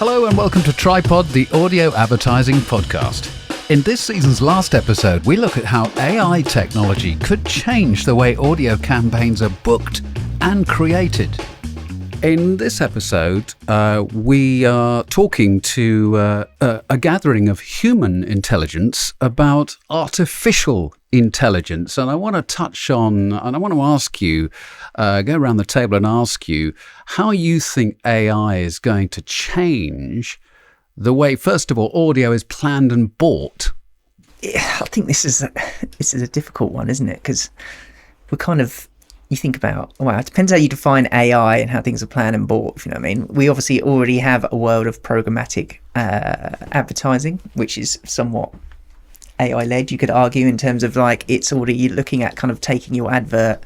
Hello and welcome to Tripod, the audio advertising podcast. In this season's last episode, we look at how AI technology could change the way audio campaigns are booked and created. In this episode, we are talking to a gathering of human intelligence about artificial intelligence. And I want to touch on, and I want to ask you, go around the table and ask you how you think AI is going to change the way, first of all, audio is planned and bought. Yeah, I think this is a difficult one, isn't it? Because we're kind of, you think about, well, it depends how you define AI and how things are planned and bought, if you know what I mean. We obviously already have a world of programmatic advertising, which is somewhat AI-led, you could argue, in terms of like it's already looking at kind of taking your advert,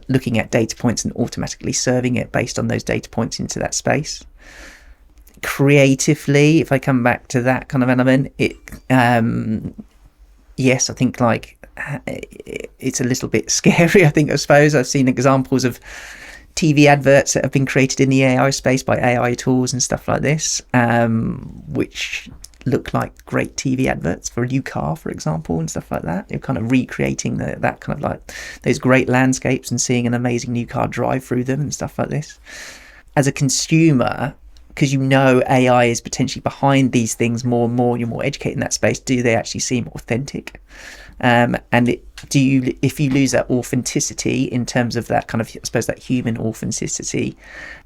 looking at data points and automatically serving it based on those data points into that space. Creatively, if I come back to that kind of element, yes, I think like it's a little bit scary, I think, I suppose. I've seen examples of TV adverts that have been created in the AI space by AI tools and stuff like this, which look like great TV adverts for a new car, for example, and stuff like that. You're kind of recreating that kind of like those great landscapes and seeing an amazing new car drive through them and stuff like this. As a consumer, because you know AI is potentially behind these things more and more, you're more educated in that space, do they actually seem authentic? If you lose that authenticity in terms of that kind of, I suppose, that human authenticity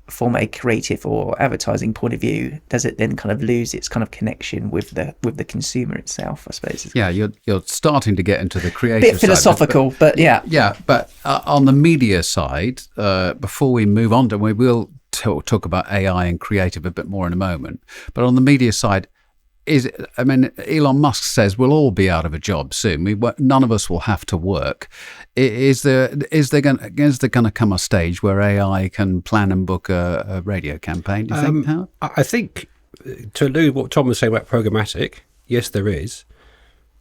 from a creative or advertising point of view, does it then kind of lose its kind of connection with the consumer itself, I suppose? Yeah, you're starting to get into the creative bit philosophical, side, but yeah. Yeah, but on the media side, before we move on, we will talk about AI and creative a bit more in a moment. But on the media side, Elon Musk says we'll all be out of a job soon. None of us will have to work. Is there going to come a stage where AI can plan and book a radio campaign? Do you think, Howard? I think, to allude what Tom was saying about programmatic, yes, there is.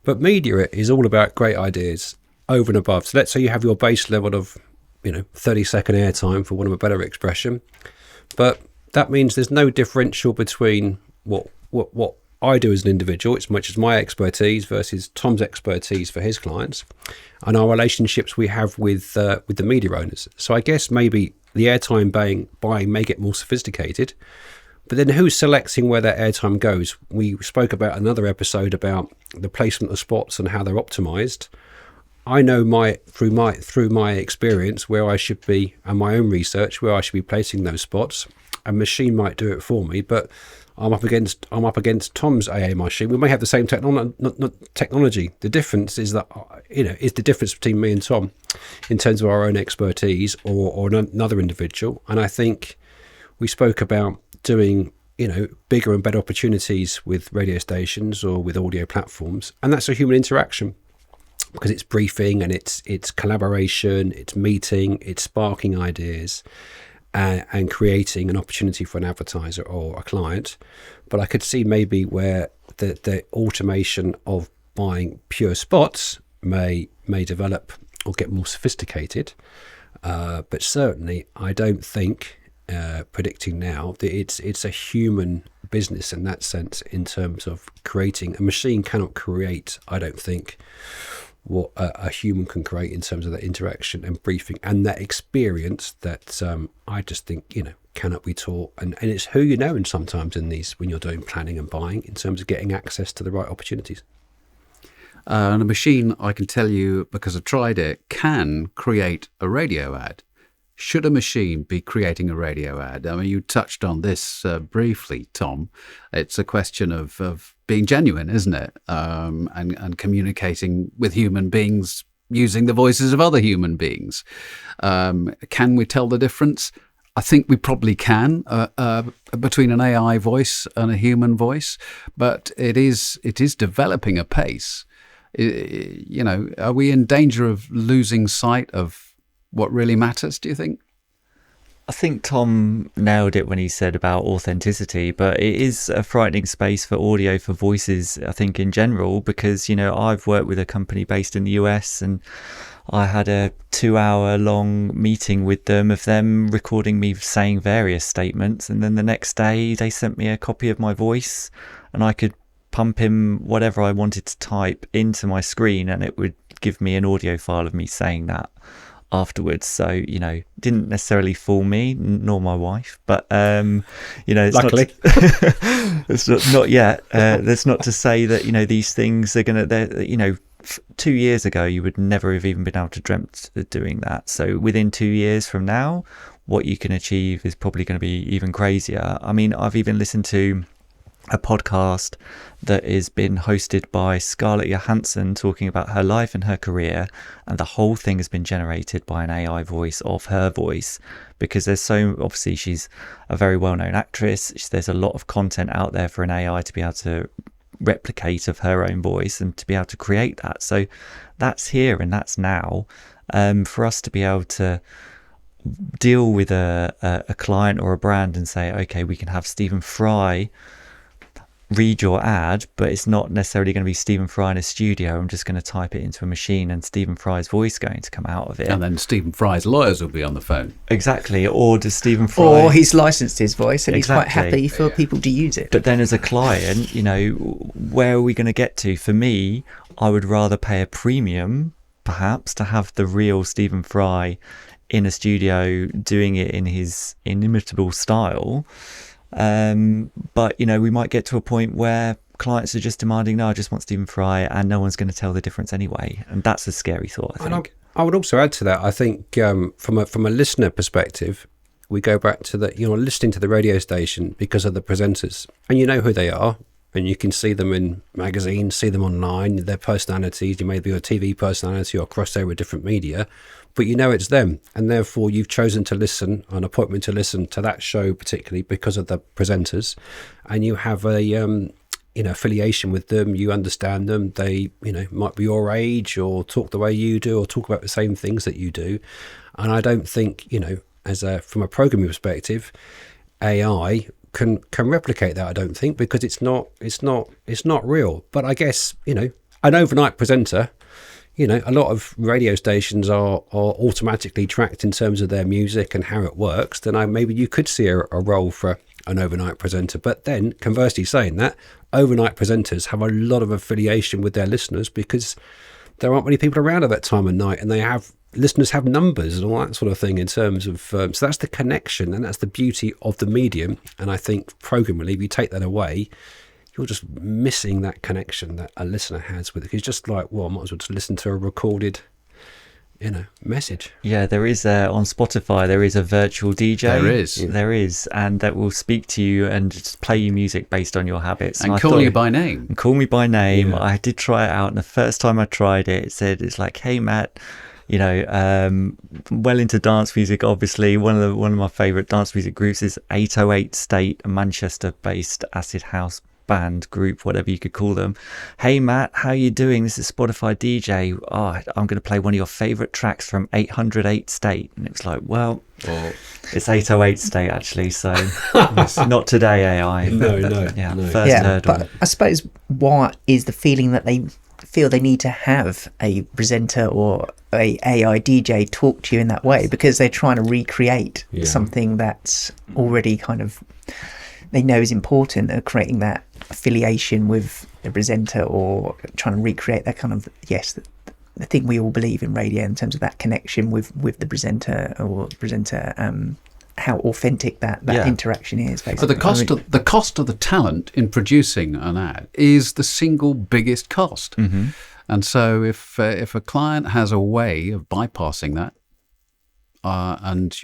But media is all about great ideas over and above. So let's say you have your base level of 30-second airtime, for want of a better expression. But that means there's no differential between what I do as an individual, it's much as my expertise versus Tom's expertise for his clients, and our relationships we have with the media owners. So I guess maybe the airtime buying may get more sophisticated, but then who's selecting where that airtime goes? We spoke about another episode about the placement of spots and how they're optimized. I know through my experience where I should be, and my own research, where I should be placing those spots. A machine might do it for me, but I'm up against Tom's AA machine. We may have the same technology. The difference is that is the difference between me and Tom in terms of our own expertise or another individual. And I think we spoke about doing bigger and better opportunities with radio stations or with audio platforms, and that's a human interaction, because it's briefing and it's collaboration, it's meeting, it's sparking ideas. And creating an opportunity for an advertiser or a client. But I could see maybe where the automation of buying pure spots may develop or get more sophisticated. But certainly I don't think, predicting now, that it's a human business in that sense, in terms of creating. A machine cannot create, I don't think, what a human can create in terms of that interaction and briefing and that experience that I just think cannot be taught, and it's who and sometimes in these, when you're doing planning and buying, in terms of getting access to the right opportunities. And a machine, I can tell you because I've tried it, can create a radio ad. Should a machine be creating a radio ad? I mean, you touched on this briefly, Tom. It's a question of being genuine, isn't it? And communicating with human beings using the voices of other human beings. Can we tell the difference? I think we probably can between an AI voice and a human voice, but it is developing apace. Are we in danger of losing sight of what really matters, do you think? I think Tom nailed it when he said about authenticity, but it is a frightening space for audio, for voices, I think, in general, because, I've worked with a company based in the US, and I had a 2-hour long meeting with them of them recording me saying various statements, and then the next day they sent me a copy of my voice, and I could pump in whatever I wanted to type into my screen, and it would give me an audio file of me saying that afterwards. So, didn't necessarily fool me, nor my wife, but it's luckily it's not yet. That's not to say that these things are gonna. 2 years ago, you would never have even been able to dreamt of doing that. So within 2 years from now, what you can achieve is probably going to be even crazier. I mean, I've even listened to a podcast that is been hosted by Scarlett Johansson talking about her life and her career, and the whole thing has been generated by an AI voice of her voice, because obviously she's a very well-known actress. There's a lot of content out there for an AI to be able to replicate of her own voice and to be able to create that. So that's here and that's now. For us to be able to deal with a client or a brand and say, okay, we can have Stephen Fry read your ad, but it's not necessarily going to be Stephen Fry in a studio. I'm just going to type it into a machine and Stephen Fry's voice going to come out of it. And then Stephen Fry's lawyers will be on the phone. Exactly. Or does Stephen Fry... Or he's licensed his voice and Exactly. he's quite happy for people to use it. But then as a client, where are we going to get to? For me, I would rather pay a premium, perhaps, to have the real Stephen Fry in a studio doing it in his inimitable style. But we might get to a point where clients are just demanding, no, I just want Stephen Fry, and no one's going to tell the difference anyway, and that's a scary thought, I think. I would also add to that, I think from a listener perspective, we go back to that, listening to the radio station because of the presenters, and you know who they are, and you can see them in magazines, see them online, their personalities. You may be a TV personality or cross over with different media, but it's them, and therefore you've chosen to listen, an appointment to listen to that show particularly because of the presenters, and you have a affiliation with them. You understand them. They might be your age or talk the way you do or talk about the same things that you do. And I don't think from a programming perspective, AI can replicate that. I don't think, because it's not real. But I guess an overnight presenter. A lot of radio stations are automatically tracked in terms of their music and how it works. Then maybe you could see a role for an overnight presenter. But then, conversely saying that, overnight presenters have a lot of affiliation with their listeners because there aren't many people around at that time of night, and listeners have numbers and all that sort of thing in terms of... so that's the connection, and that's the beauty of the medium. And I think programmably, if you take that away, you're just missing that connection that a listener has with it. It's just like, well, I might as well just listen to a recorded, message. Yeah, there is on Spotify, there is a virtual DJ. There is, and that will speak to you and just play you music based on your habits. And call you by name. And call me by name. Yeah. I did try it out, and the first time I tried it, it's like, hey, Matt, well into dance music, obviously. One of my favourite dance music groups is 808 State, a Manchester-based acid house band group, whatever you could call them. Hey Matt, how you doing? This is Spotify DJ. I'm going to play one of your favorite tracks from 808 State. And it was like, well, it's 808 State actually, so it's not today AI. No. First heard but one. I suppose what is the feeling that they feel they need to have a presenter or a AI DJ talk to you in that way, because they're trying to recreate something that's already kind of they know is important. They're creating that affiliation with the presenter, or trying to recreate that kind of the thing we all believe in radio in terms of that connection with the presenter how authentic that interaction is, basically. But the cost of the talent in producing an ad is the single biggest cost. Mm-hmm. And so if a client has a way of bypassing that, and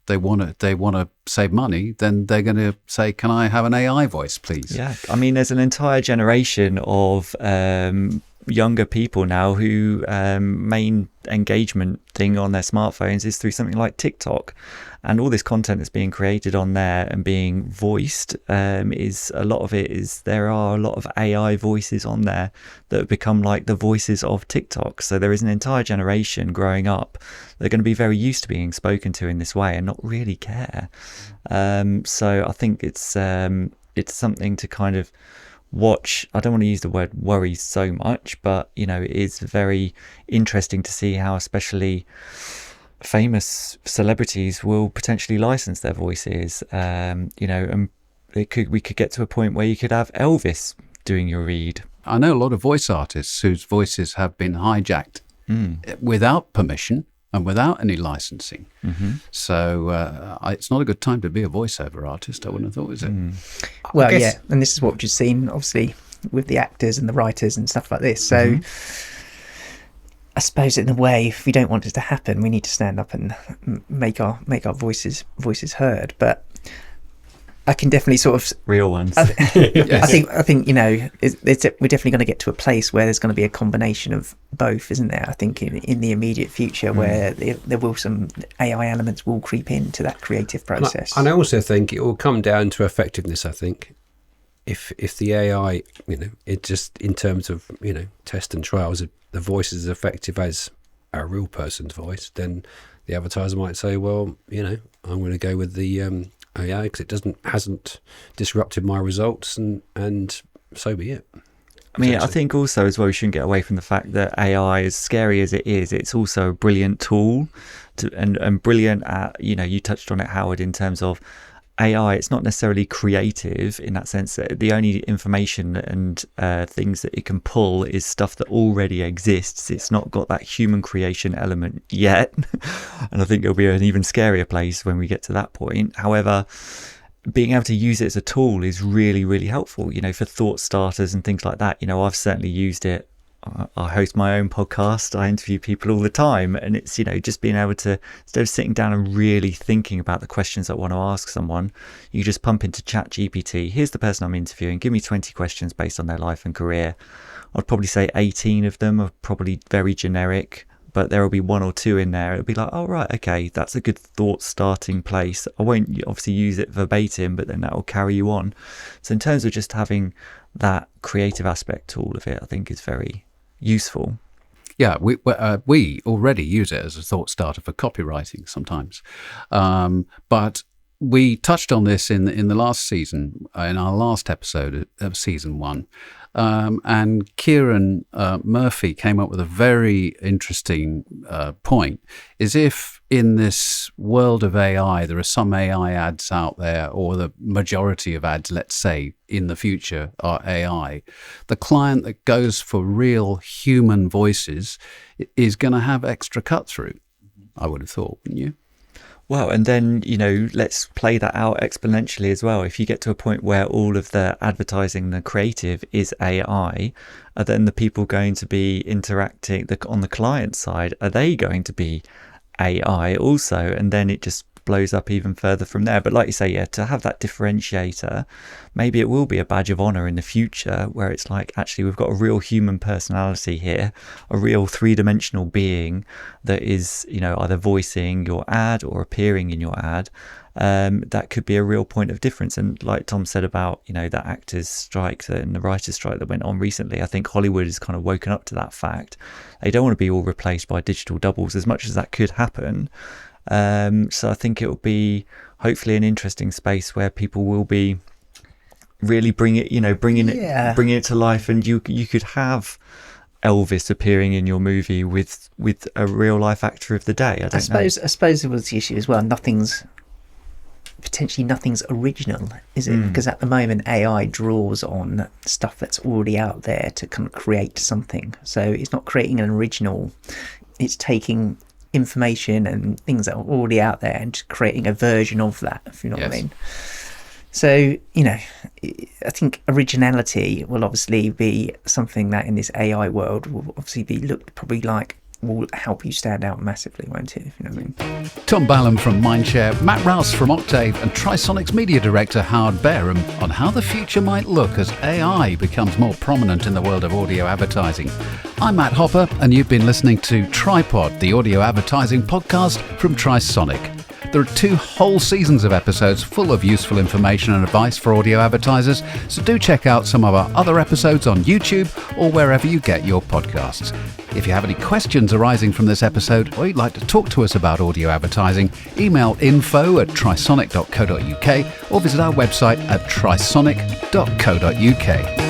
they want to save money, then they're going to say, can I have an AI voice, please? Yeah, I mean, there's an entire generation of younger people now who main engagement thing on their smartphones is through something like TikTok, and all this content that's being created on there and being voiced is a lot of it is there are a lot of AI voices on there that have become like the voices of TikTok. So there is an entire generation growing up they're going to be very used to being spoken to in this way and not really care. So I think it's something to kind of I don't want to use the word worry so much, but it is very interesting to see how especially famous celebrities will potentially license their voices, and we could get to a point where you could have Elvis doing your read. I know a lot of voice artists whose voices have been hijacked without permission and without any licensing. So it's not a good time to be a voiceover artist, I wouldn't have thought, is it? Well, yeah, and this is what we've just seen, obviously, with the actors and the writers and stuff like this. So I suppose in a way, if we don't want it to happen, we need to stand up and make our voices heard. But I can definitely sort of real ones. I think we're definitely going to get to a place where there's going to be a combination of both, isn't there? I think in the immediate future, where there will some AI elements will creep into that creative process. And I also think it will come down to effectiveness. I think if the AI, it just in terms of test and trials, if the voice is as effective as a real person's voice, then the advertiser might say, well, I'm going to go with the AI because it hasn't disrupted my results, and so be it. I mean, I think also as well, we shouldn't get away from the fact that AI, as scary as it is, it's also a brilliant tool and brilliant at, you touched on it, Howard, in terms of AI. It's not necessarily creative in that sense that the only information and things that it can pull is stuff that already exists. It's not got that human creation element yet. And I think it'll be an even scarier place when we get to that point. However, being able to use it as a tool is really, really helpful, for thought starters and things like that. I've certainly used it. I host my own podcast. I interview people all the time, and it's just being able to, instead of sitting down and really thinking about the questions I want to ask someone, you just pump into ChatGPT. Here's the person I'm interviewing. Give me 20 questions based on their life and career. I'd probably say 18 of them are probably very generic, but there will be one or two in there. It'll be like, oh right, okay, that's a good thought starting place. I won't obviously use it verbatim, but then that will carry you on. So in terms of just having that creative aspect to all of it, I think is very useful. Yeah, we already use it as a thought starter for copywriting sometimes, but we touched on this in the last season, in our last episode of season 1, and Kieran Murphy came up with a very interesting point. Is if in this world of AI, there are some AI ads out there, or the majority of ads, let's say, in the future are AI, the client that goes for real human voices is going to have extra cut through, I would have thought, wouldn't you? Well, and then, let's play that out exponentially as well. If you get to a point where all of the advertising, the creative is AI, are then the people going to be interacting on the client side? Are they going to be AI also? And then it just blows up even further from there. But like you say, to have that differentiator, maybe it will be a badge of honor in the future where it's like, actually, we've got a real human personality here, a real three-dimensional being that is, either voicing your ad or appearing in your ad. That could be a real point of difference. And like Tom said about, that actors' strike and the writers' strike that went on recently, I think Hollywood has kind of woken up to that fact. They don't want to be all replaced by digital doubles, as much as that could happen. So I think it will be hopefully an interesting space where people will be really bringing it to life, and you could have Elvis appearing in your movie with a real life actor of the day. I suppose there was the issue as well. Nothing's original, is it? Because at the moment AI draws on stuff that's already out there to kind of create something. So it's not creating an original. It's taking information and things that are already out there and just creating a version of that, if you know what I mean. So, I think originality will obviously be something that in this AI world will obviously be looked probably like will help you stand out massively, won't it, if you know what I mean. Tom Ballum from Mindshare, Matt Rouse from Octave, and Trisonic's media director Howard Bareham on how the future might look as AI becomes more prominent in the world of audio advertising. I'm Matt Hopper, and you've been listening to Tripod, the audio advertising podcast from Trisonic. There are 2 whole seasons of episodes full of useful information and advice for audio advertisers, so do check out some of our other episodes on YouTube or wherever you get your podcasts. If you have any questions arising from this episode, or you'd like to talk to us about audio advertising, email info@trisonic.co.uk or visit our website at trisonic.co.uk.